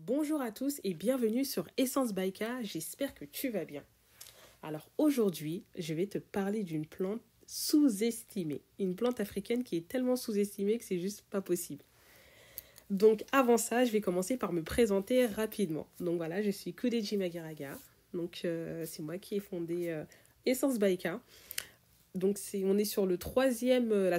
Bonjour à tous et bienvenue sur Essence Baïka, j'espère que tu vas bien. Alors aujourd'hui, je vais te parler d'une plante sous-estimée. Une plante africaine qui est tellement sous-estimée que c'est juste pas possible. Donc avant ça, je vais commencer par me présenter rapidement. Donc voilà, je suis Kudeji Magaraga. Donc c'est moi qui ai fondé Essence Baïka. Donc on est sur la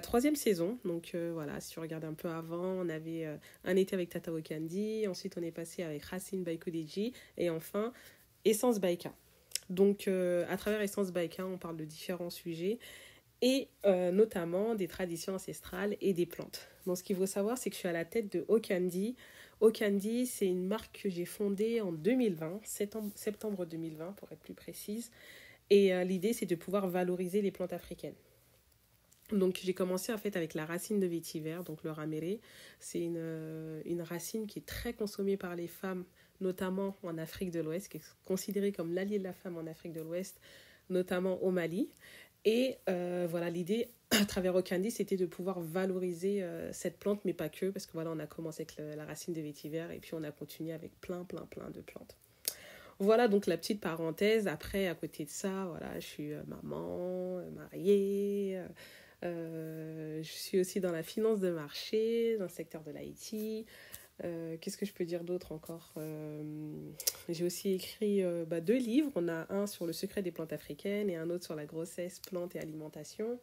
troisième saison. Donc voilà, si tu regardes un peu avant, on avait un été avec Tata Okandi. Ensuite, on est passé avec Racine by Kudeji. Et enfin, Essence Baïka. Donc à travers Essence Baïka, on parle de différents sujets. Et notamment des traditions ancestrales et des plantes. Donc ce qu'il faut savoir, c'est que je suis à la tête de Okandi. Okandi, c'est une marque que j'ai fondée en 2020, septembre 2020 pour être plus précise. Et l'idée, c'est de pouvoir valoriser les plantes africaines. Donc j'ai commencé en fait avec la racine de vétiver, donc le raméré. C'est une racine qui est très consommée par les femmes, notamment en Afrique de l'Ouest, qui est considérée comme l'allié de la femme en Afrique de l'Ouest, notamment au Mali. Et voilà, l'idée à travers Okandi, c'était de pouvoir valoriser cette plante, mais pas que, parce que voilà, on a commencé avec la racine de vétiver et puis on a continué avec plein de plantes. Voilà donc la petite parenthèse. Après, à côté de ça, voilà, je suis maman, mariée. Je suis aussi dans la finance de marché, dans le secteur de l'IT. Qu'est-ce que je peux dire d'autre encore j'ai aussi écrit 2 livres. On a un sur le secret des plantes africaines et un autre sur la grossesse, plantes et alimentation.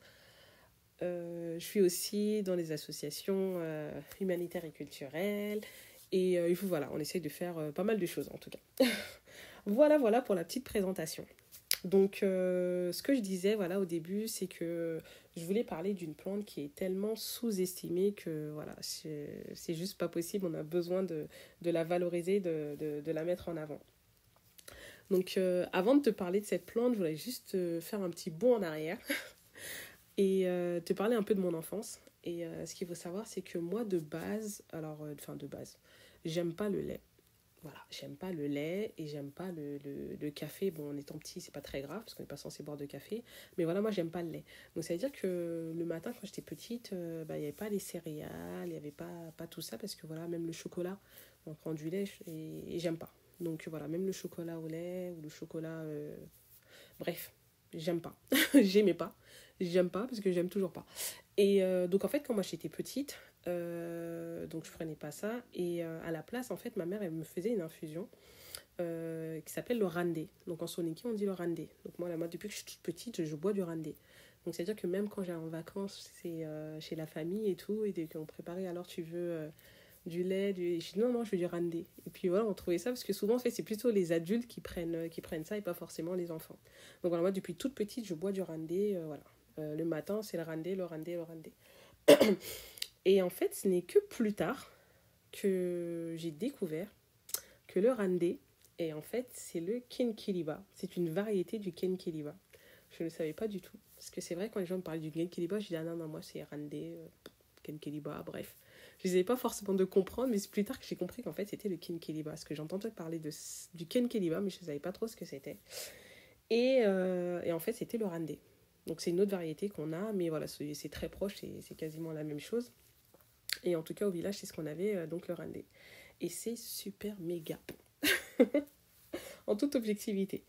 Je suis aussi dans les associations humanitaires et culturelles. Et voilà, on essaye de faire pas mal de choses en tout cas. Voilà pour la petite présentation. Donc, ce que je disais voilà, au début, c'est que je voulais parler d'une plante qui est tellement sous-estimée que voilà, c'est juste pas possible. On a besoin de la valoriser, de la mettre en avant. Donc, avant de te parler de cette plante, je voulais juste faire un petit bond en arrière et te parler un peu de mon enfance. Et ce qu'il faut savoir, c'est que moi, de base, j'aime pas le lait. Voilà, j'aime pas le lait et j'aime pas le café. Bon, en étant petit, c'est pas très grave parce qu'on n'est pas censé boire de café. Mais voilà, moi, j'aime pas le lait. Donc, ça veut dire que le matin, quand j'étais petite, il n'y avait pas les céréales, il n'y avait pas tout ça parce que voilà, même le chocolat, on prend du lait et j'aime pas. Donc, voilà, même le chocolat au lait ou le chocolat. Bref, j'aime pas. J'aimais pas. J'aime pas parce que j'aime toujours pas. Et donc, en fait, quand moi j'étais petite, donc je prenais pas ça. Et à la place, en fait, ma mère, elle me faisait une infusion qui s'appelle le randé. Donc, en soninké, on dit le randé. Donc, moi, depuis que je suis toute petite, je bois du randé. Donc, c'est-à-dire que même quand j'allais en vacances, c'est chez la famille et tout, et dès qu'on préparait, alors tu veux du lait, je dis non, je veux du randé. Et puis voilà, on trouvait ça parce que souvent, en fait, c'est plutôt les adultes qui prennent ça et pas forcément les enfants. Donc, voilà, moi, depuis toute petite, je bois du randé, voilà. Le matin, c'est le randé. Et en fait, ce n'est que plus tard que j'ai découvert que le randé, et en fait, c'est le kenkiliba. C'est une variété du kenkiliba. Je ne le savais pas du tout. Parce que c'est vrai, quand les gens me parlaient du kenkiliba, je dis ah non, moi c'est randé, kenkiliba, bref. Je ne savais pas forcément de comprendre, mais c'est plus tard que j'ai compris qu'en fait, c'était le kenkiliba. Parce que j'entendais parler du kenkiliba, mais je ne savais pas trop ce que c'était. Et en fait, c'était le randé. Donc c'est une autre variété qu'on a, mais voilà, c'est très proche, c'est quasiment la même chose. Et en tout cas, au village, c'est ce qu'on avait, donc le randé. Et c'est super méga bon. En toute objectivité.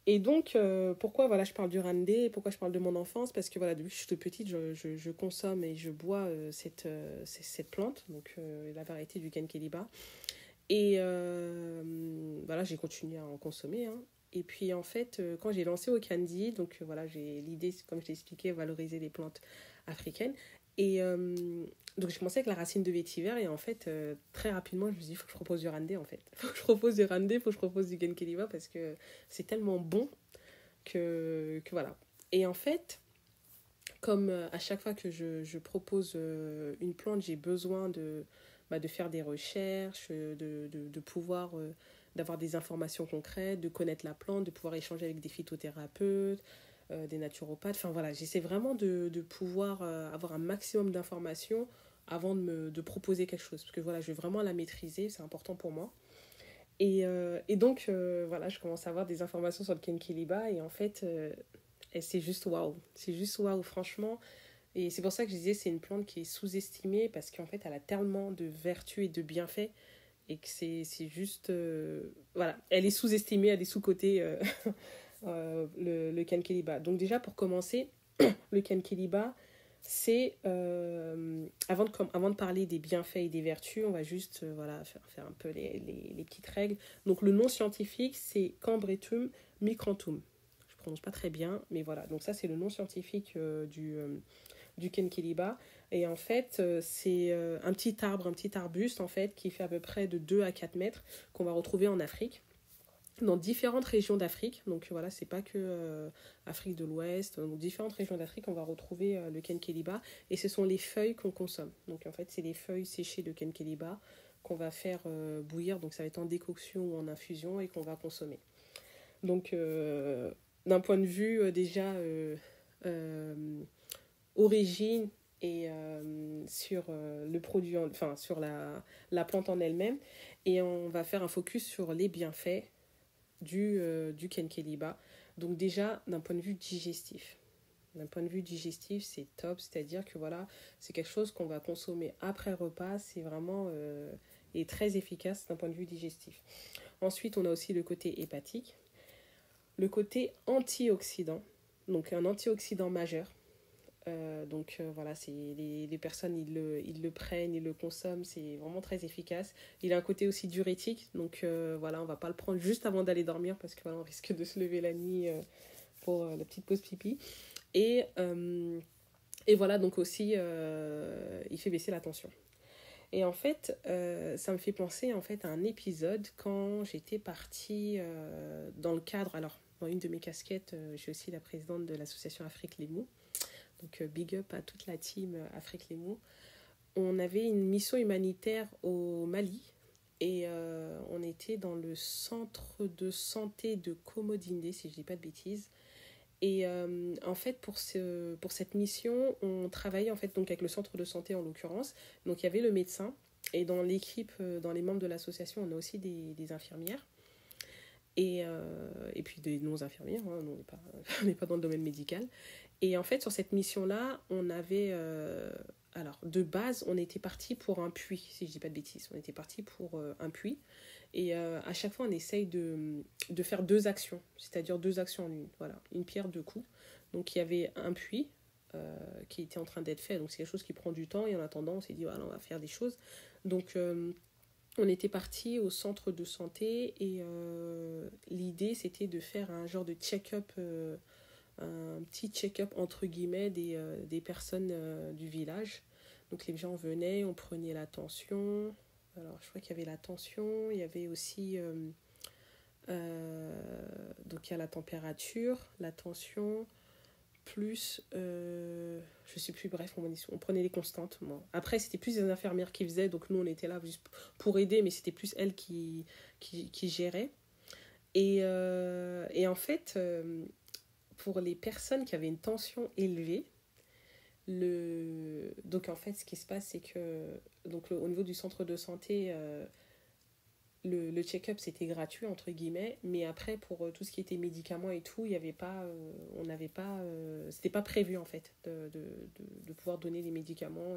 Et donc, pourquoi voilà, je parle du randé, pourquoi je parle de mon enfance? Parce que voilà, depuis que je suis toute petite, je consomme et je bois cette plante, donc la variété du kenkeliba. Et voilà, j'ai continué à en consommer. Hein. Et puis en fait, quand j'ai lancé Okandi, donc voilà, j'ai l'idée, comme je t'ai expliqué, valoriser les plantes africaines. Et donc j'ai commencé avec la racine de vétiver et en fait, très rapidement, je me suis dit, il faut que je propose du randé en fait. Il faut que je propose du randé, il faut que je propose du kenkeliba parce que c'est tellement bon que voilà. Et en fait, comme à chaque fois que je propose une plante, j'ai besoin de faire des recherches, de pouvoir d'avoir des informations concrètes, de connaître la plante, de pouvoir échanger avec des phytothérapeutes, des naturopathes. Enfin voilà, j'essaie vraiment de pouvoir avoir un maximum d'informations avant de proposer quelque chose. Parce que voilà, je veux vraiment la maîtriser, c'est important pour moi. Et donc, voilà, je commence à avoir des informations sur le kenkiliba et en fait, c'est juste waouh. C'est juste waouh, franchement. Et c'est pour ça que je disais c'est une plante qui est sous-estimée parce qu'en fait, elle a tellement de vertus et de bienfaits. et que c'est juste... voilà, elle est sous-estimée, elle est sous-cotée, le Kenkeliba. Donc déjà, pour commencer, le Kenkeliba, c'est... avant de parler des bienfaits et des vertus, on va juste voilà, faire un peu les petites règles. Donc le nom scientifique, c'est Cambretum micranthum. Je ne prononce pas très bien, mais voilà. Donc ça, c'est le nom scientifique du Kenkeliba. Et en fait, c'est un petit arbre, un petit arbuste, en fait, qui fait à peu près de 2 à 4 mètres, qu'on va retrouver en Afrique, dans différentes régions d'Afrique. Donc voilà, c'est pas que Afrique de l'Ouest. Dans différentes régions d'Afrique, on va retrouver le Kenkeliba. Et ce sont les feuilles qu'on consomme. Donc en fait, c'est les feuilles séchées de Kenkeliba qu'on va faire bouillir. Donc ça va être en décoction ou en infusion et qu'on va consommer. Donc d'un point de vue déjà euh, origine et sur le produit, enfin sur la plante en elle-même. Et on va faire un focus sur les bienfaits du Kenkeliba. Donc déjà, d'un point de vue digestif. D'un point de vue digestif, c'est top, c'est-à-dire que voilà, c'est quelque chose qu'on va consommer après repas, c'est vraiment et très efficace d'un point de vue digestif. Ensuite, on a aussi le côté hépatique, le côté antioxydant, donc un antioxydant majeur. Voilà, c'est les personnes ils le prennent, ils le consomment, c'est vraiment très efficace. Il a un côté aussi diurétique, donc voilà, on va pas le prendre juste avant d'aller dormir parce que voilà, on risque de se lever la nuit pour la petite pause pipi. Et, et voilà, donc aussi il fait baisser la tension. Et en fait, ça me fait penser en fait à un épisode quand j'étais partie dans le cadre, alors dans une de mes casquettes, je suis aussi la présidente de l'association Afrique Lémou. Donc big up à toute la team Afrique Lémou. On avait une mission humanitaire au Mali et on était dans le centre de santé de Komodinde, si je ne dis pas de bêtises. Et en fait, pour cette mission, on travaillait en fait, donc avec le centre de santé en l'occurrence. Donc il y avait le médecin et dans l'équipe, dans les membres de l'association, on a aussi des infirmières. Et puis des non-infirmières, hein, on n'est pas dans le domaine médical. Et en fait, sur cette mission-là, on avait... alors, de base, on était parti pour un puits, si je ne dis pas de bêtises. On était parti pour un puits. Et à chaque fois, on essaye de faire 2 actions, c'est-à-dire 2 actions en une. Voilà, une pierre, 2 coups. Donc, il y avait un puits qui était en train d'être fait. Donc, c'est quelque chose qui prend du temps. Et en attendant, on s'est dit, voilà, on va faire des choses. Donc, on était parti au centre de santé. Et l'idée, c'était de faire un genre de check-up... un petit check-up entre guillemets des personnes du village. Donc les gens venaient, on prenait la tension. Alors je crois qu'il y avait la tension, il y avait aussi donc il y a la température, la tension, plus je sais plus, bref, on prenait les constantes. Bon. Après c'était plus des infirmières qui faisaient, donc nous on était là juste pour aider, mais c'était plus elles qui géraient. Et en fait pour les personnes qui avaient une tension élevée, donc en fait ce qui se passe c'est que donc au niveau du centre de santé le check-up c'était gratuit entre guillemets, mais après pour tout ce qui était médicaments et tout, il y avait pas on n'avait pas c'était pas prévu en fait de pouvoir donner les médicaments.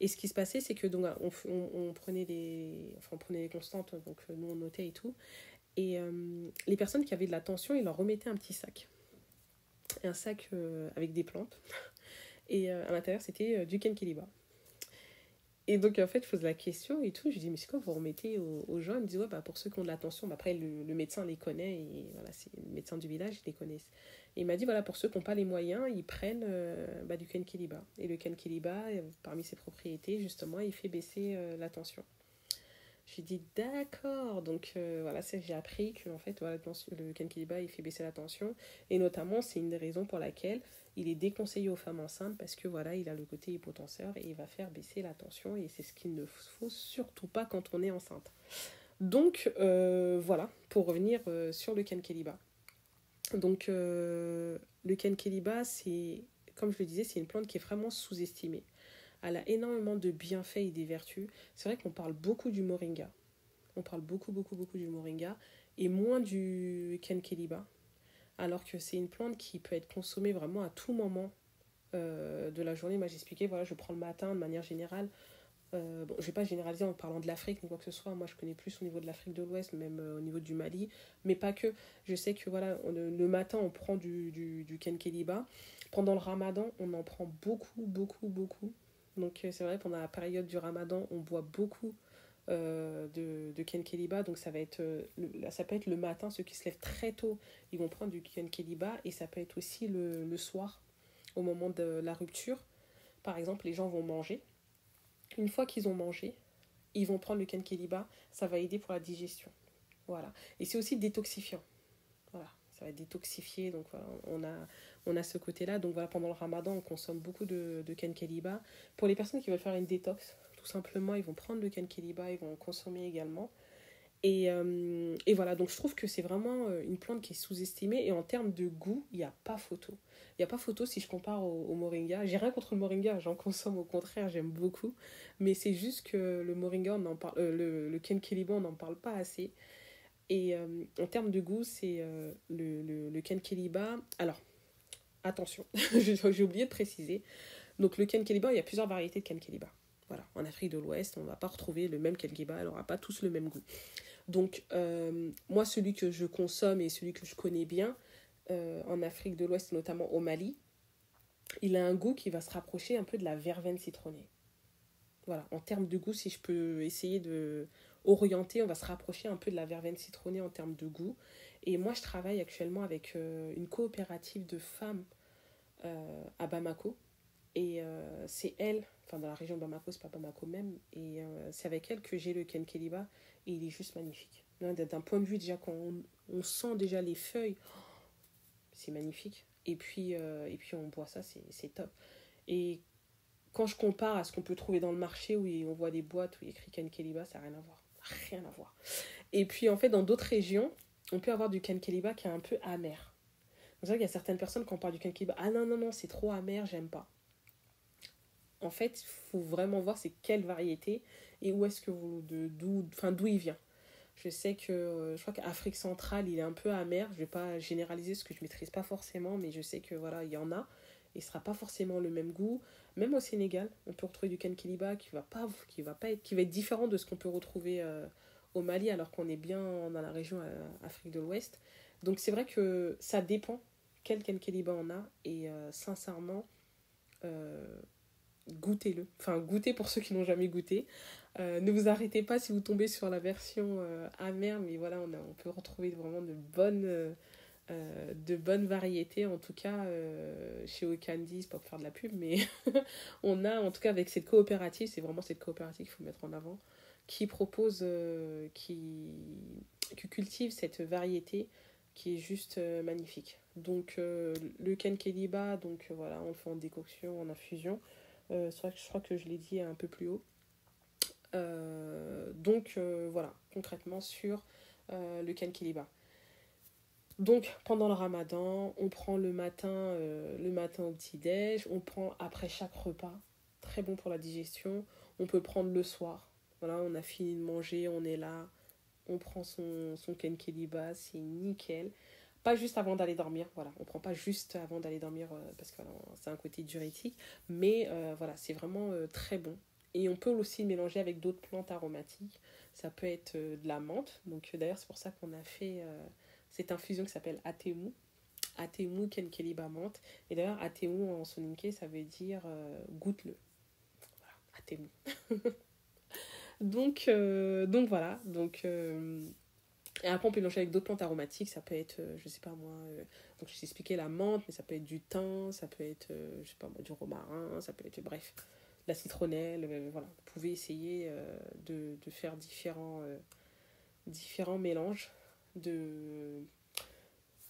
Et ce qui se passait c'est que donc on prenait les constantes, donc nous on notait et tout, et les personnes qui avaient de la tension, ils leur remettaient un petit sac, avec des plantes. Et à l'intérieur, c'était du Kenkeliba. Et donc, en fait, je pose la question et tout. Je dis, mais c'est quoi vous remettez aux gens? Ils me disent, ouais, bah, pour ceux qui ont de l'attention, bah, après, le médecin les connaît. Et voilà, c'est le médecin du village, ils les connaissent. Et il m'a dit, voilà, pour ceux qui n'ont pas les moyens, ils prennent du Kenkeliba. Et le Kenkeliba, parmi ses propriétés, justement, il fait baisser la tension. J'ai dit d'accord, donc voilà, j'ai appris que en fait, voilà, le Kenkeliba il fait baisser la tension, et notamment c'est une des raisons pour laquelle il est déconseillé aux femmes enceintes, parce que voilà, il a le côté hypotenseur et il va faire baisser la tension, et c'est ce qu'il ne faut surtout pas quand on est enceinte. Donc voilà, pour revenir sur le Kenkeliba. Donc le Kenkeliba, c'est, comme je le disais, c'est une plante qui est vraiment sous-estimée. Elle a énormément de bienfaits et des vertus. C'est vrai qu'on parle beaucoup du moringa. On parle beaucoup du moringa et moins du Kenkeliba. Alors que c'est une plante qui peut être consommée vraiment à tout moment de la journée. Moi, j'expliquais, voilà, je prends le matin de manière générale. Bon, je ne vais pas généraliser en parlant de l'Afrique ni quoi que ce soit. Moi, je connais plus au niveau de l'Afrique de l'Ouest, même au niveau du Mali. Mais pas que. Je sais que voilà, le matin, on prend du kenkeliba. Pendant le ramadan, on en prend beaucoup, beaucoup, beaucoup. Donc, c'est vrai, pendant la période du ramadan, on boit beaucoup de kenkeliba. Donc, ça peut être le matin. Ceux qui se lèvent très tôt, ils vont prendre du kenkeliba. Et ça peut être aussi le soir, au moment de la rupture. Par exemple, les gens vont manger. Une fois qu'ils ont mangé, ils vont prendre le kenkeliba, ça va aider pour la digestion. Voilà. Et c'est aussi détoxifiant. Voilà. Ça va détoxifier, donc voilà, on a ce côté-là. Donc voilà, pendant le ramadan, on consomme beaucoup de kenkeliba. Pour les personnes qui veulent faire une détox, tout simplement, ils vont prendre le kenkeliba, ils vont en consommer également. Et voilà, donc je trouve que c'est vraiment une plante qui est sous-estimée. Et en termes de goût, il n'y a pas photo. Il n'y a pas photo si je compare au moringa. J'ai rien contre le moringa, j'en consomme au contraire, j'aime beaucoup. Mais c'est juste que le moringa, on en parle, le kenkeliba, on n'en parle pas assez. Et en termes de goût, c'est le kenkeliba. Alors, attention, j'ai oublié de préciser. Donc le kenkeliba, il y a plusieurs variétés de kenkeliba. Voilà, en Afrique de l'Ouest, on ne va pas retrouver le même kenkeliba, elle n'aura pas tous le même goût. Donc, moi, celui que je consomme et celui que je connais bien en Afrique de l'Ouest, notamment au Mali, il a un goût qui va se rapprocher un peu de la verveine citronnée. Voilà, en termes de goût, si je peux essayer de orienter, on va se rapprocher un peu de la verveine citronnée en termes de goût. Et moi, je travaille actuellement avec une coopérative de femmes à Bamako. Et c'est elle, enfin dans la région de Bamako, c'est pas Bamako même, et c'est avec elle que j'ai le kenkeliba, et il est juste magnifique. D'un point de vue déjà, quand on sent déjà les feuilles, c'est magnifique. Et puis on boit ça, c'est top. Et quand je compare à ce qu'on peut trouver dans le marché, où on voit des boîtes où il y a écrit kenkeliba, ça n'a rien à voir. Rien à voir. Et puis en fait, dans d'autres régions, on peut avoir du kenkeliba qui est un peu amer. C'est vrai qu'il y a certaines personnes, quand on parle du kenkeliba, ah non, non, non, c'est trop amer, j'aime pas. En fait, il faut vraiment voir c'est quelle variété et où est-ce que d'où il vient. Je sais que je crois qu'Afrique centrale, il est un peu amer. Je vais pas généraliser ce que je maîtrise pas forcément, mais je sais que voilà, il y en a. Il sera pas forcément le même goût. Même au Sénégal, on peut retrouver du kenkeliba qui va être différent de ce qu'on peut retrouver au Mali, alors qu'on est bien dans la région Afrique de l'Ouest. Donc c'est vrai que ça dépend quel kenkeliba on a, et sincèrement, euh, goûtez-le. Enfin, goûtez pour ceux qui n'ont jamais goûté. Ne vous arrêtez pas si vous tombez sur la version amère, mais voilà, on peut retrouver vraiment de bonnes variétés. En tout cas, chez Ocandy, c'est pas pour faire de la pub, mais on a, en tout cas, avec cette coopérative, c'est vraiment cette coopérative qu'il faut mettre en avant, qui propose, qui cultive cette variété qui est juste magnifique. Donc, le kenkeliba, donc voilà, on le fait en décoction, en infusion. Je crois que je l'ai dit un peu plus haut. Donc voilà, concrètement sur le kenkeliba. Donc pendant le ramadan, on prend le matin au petit-déj, on prend après chaque repas, très bon pour la digestion. On peut prendre le soir. Voilà, on a fini de manger, on est là, on prend son kenkeliba, c'est nickel. Pas juste avant d'aller dormir, voilà, on prend pas juste avant d'aller dormir parce que voilà, c'est un côté diurétique, mais voilà, c'est vraiment très bon. Et on peut aussi le mélanger avec d'autres plantes aromatiques. Ça peut être de la menthe, donc d'ailleurs c'est pour ça qu'on a fait cette infusion qui s'appelle Atemu. Atemu Kenkeliba menthe. Et d'ailleurs Atemu en soninké ça veut dire goûte-le. Voilà, Atemu. Donc voilà, et après, on peut mélanger avec d'autres plantes aromatiques. Ça peut être, je sais pas moi, donc je t'ai expliqué la menthe, mais ça peut être du thym, ça peut être, je sais pas moi, du romarin, ça peut être, bref, la citronnelle. Voilà, vous pouvez essayer de faire différents mélanges,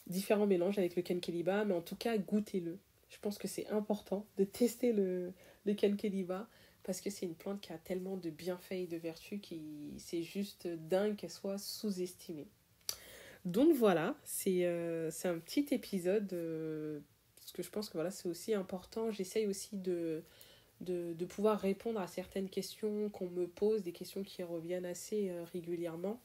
différents mélanges avec le kenkeliba, mais en tout cas, goûtez-le. Je pense que c'est important de tester le kenkeliba parce que c'est une plante qui a tellement de bienfaits et de vertus qui c'est juste dingue qu'elle soit sous-estimée. Donc voilà, c'est un petit épisode parce que je pense que voilà, c'est aussi important. J'essaye aussi de pouvoir répondre à certaines questions qu'on me pose, des questions qui reviennent assez régulièrement.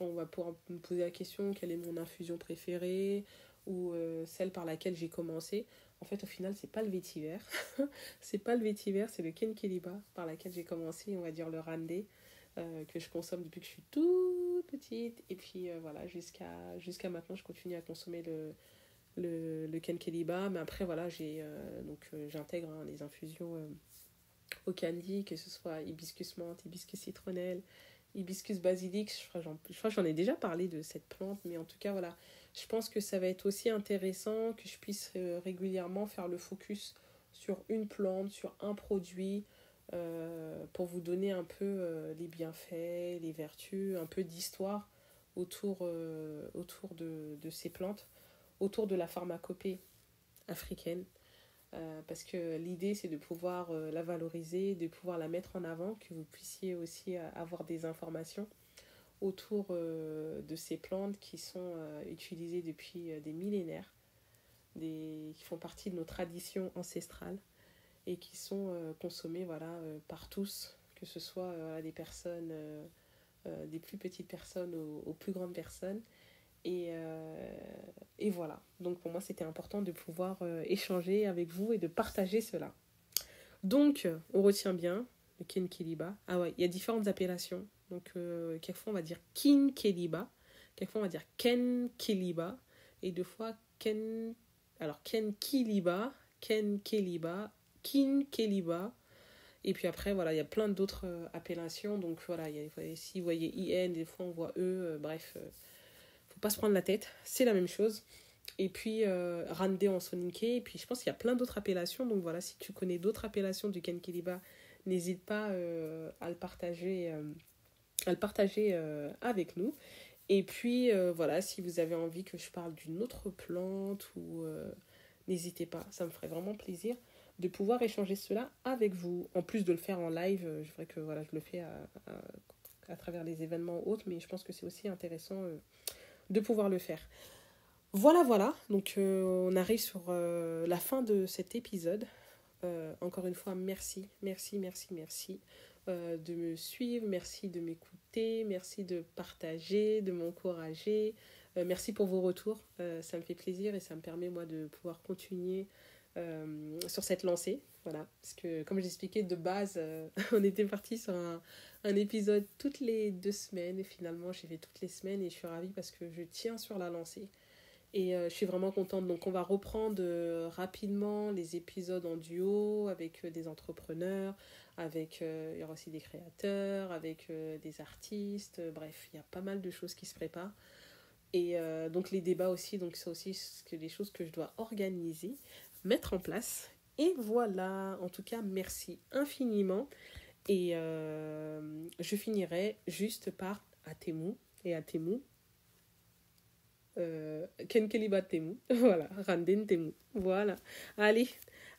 On va pouvoir me poser la question, quelle est mon infusion préférée, ou celle par laquelle j'ai commencé, en fait, au final, c'est pas le vétiver. C'est pas le vétiver, c'est le Kenkeliba par laquelle j'ai commencé, on va dire le randé, que je consomme depuis que je suis toute petite. Et puis voilà, jusqu'à maintenant, je continue à consommer le Kenkeliba. Mais après, voilà, j'intègre les infusions au candy, que ce soit hibiscus menthe, hibiscus citronnelle, hibiscus basilic. Je crois que j'en ai déjà parlé de cette plante, mais en tout cas, voilà. Je pense que ça va être aussi intéressant que je puisse régulièrement faire le focus sur une plante, sur un produit, pour vous donner un peu les bienfaits, les vertus, un peu d'histoire autour de ces plantes, autour de la pharmacopée africaine. Parce que l'idée, c'est de pouvoir la valoriser, de pouvoir la mettre en avant, que vous puissiez aussi avoir des informations autour de ces plantes qui sont utilisées depuis des millénaires, qui font partie de nos traditions ancestrales et qui sont consommées par tous, que ce soit des personnes, des plus petites personnes aux plus grandes personnes. Et voilà. Donc pour moi, c'était important de pouvoir échanger avec vous et de partager cela. Donc, on retient bien le Kenkeliba. Ah ouais, il y a différentes appellations. Donc, quelquefois, on va dire Kinkeliba. Quelquefois, on va dire Kenkeliba. Et deux fois, Kenkeliba, Kenkeliba, Kinkeliba. Et puis après, voilà, il y a plein d'autres appellations. Donc, voilà, si vous voyez IN, des fois, on voit E. Bref, faut pas se prendre la tête. C'est la même chose. Et puis Randé en Soninke. Et puis je pense qu'il y a plein d'autres appellations. Donc voilà, si tu connais d'autres appellations du Kenkeliba, n'hésite pas à le partager, avec nous. Et puis voilà, si vous avez envie que je parle d'une autre plante, ou n'hésitez pas, ça me ferait vraiment plaisir de pouvoir échanger cela avec vous. En plus de le faire en live, je dirais que voilà, je le fais à travers les événements ou autres, mais je pense que c'est aussi intéressant de pouvoir le faire. Voilà. Donc, on arrive sur la fin de cet épisode. Encore une fois, merci de me suivre, merci de m'écouter, merci de partager, de m'encourager. Merci pour vos retours. Ça me fait plaisir et ça me permet, moi, de pouvoir continuer sur cette lancée. Voilà. Parce que, comme j'expliquais de base, on était parti sur un épisode toutes les 2 semaines. Et finalement, j'ai fait toutes les semaines et je suis ravie parce que je tiens sur la lancée. Et je suis vraiment contente. Donc, on va reprendre rapidement les épisodes en duo avec des entrepreneurs, il y aura aussi des créateurs, avec des artistes. Bref, il y a pas mal de choses qui se préparent. Et donc, les débats aussi. Donc, c'est aussi des choses que je dois organiser, mettre en place. Et voilà. En tout cas, merci infiniment. Et je finirai juste par Atemu. Et Atemu, Kenkeliba Temu. Voilà, Randen Temu. Voilà. Allez,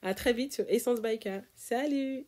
à très vite sur Essence by K. Salut!